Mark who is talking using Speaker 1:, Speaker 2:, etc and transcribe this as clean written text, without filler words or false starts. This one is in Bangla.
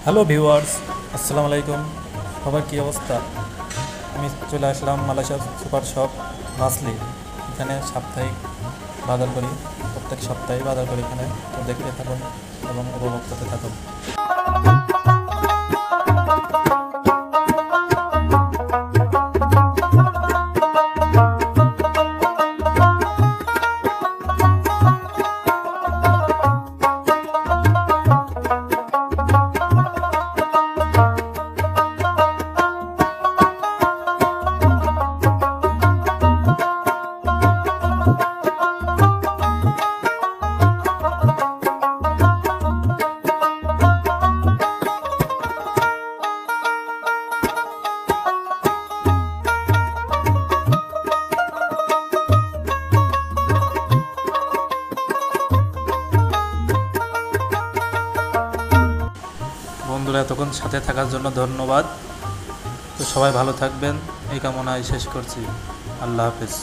Speaker 1: হ্যালো ভিউয়ার্স, আসসালামু আলাইকুম। সবার কী অবস্থা? আমি চলে আসলাম মালয়েশিয়া সুপার শপ মাসলি। এখানে সাপ্তাহিক বাজার করি, প্রত্যেক সপ্তাহে বাজার করি এখানে। তো দেখতে থাকুন এবং উপভোগ করতে থাকুন। বন্ধুরা, এতক্ষণ সাথে থাকার জন্য ধন্যবাদ। তো সবাই ভালো থাকবেন এই কামনায় শেষ করছি। আল্লাহ হাফেজ।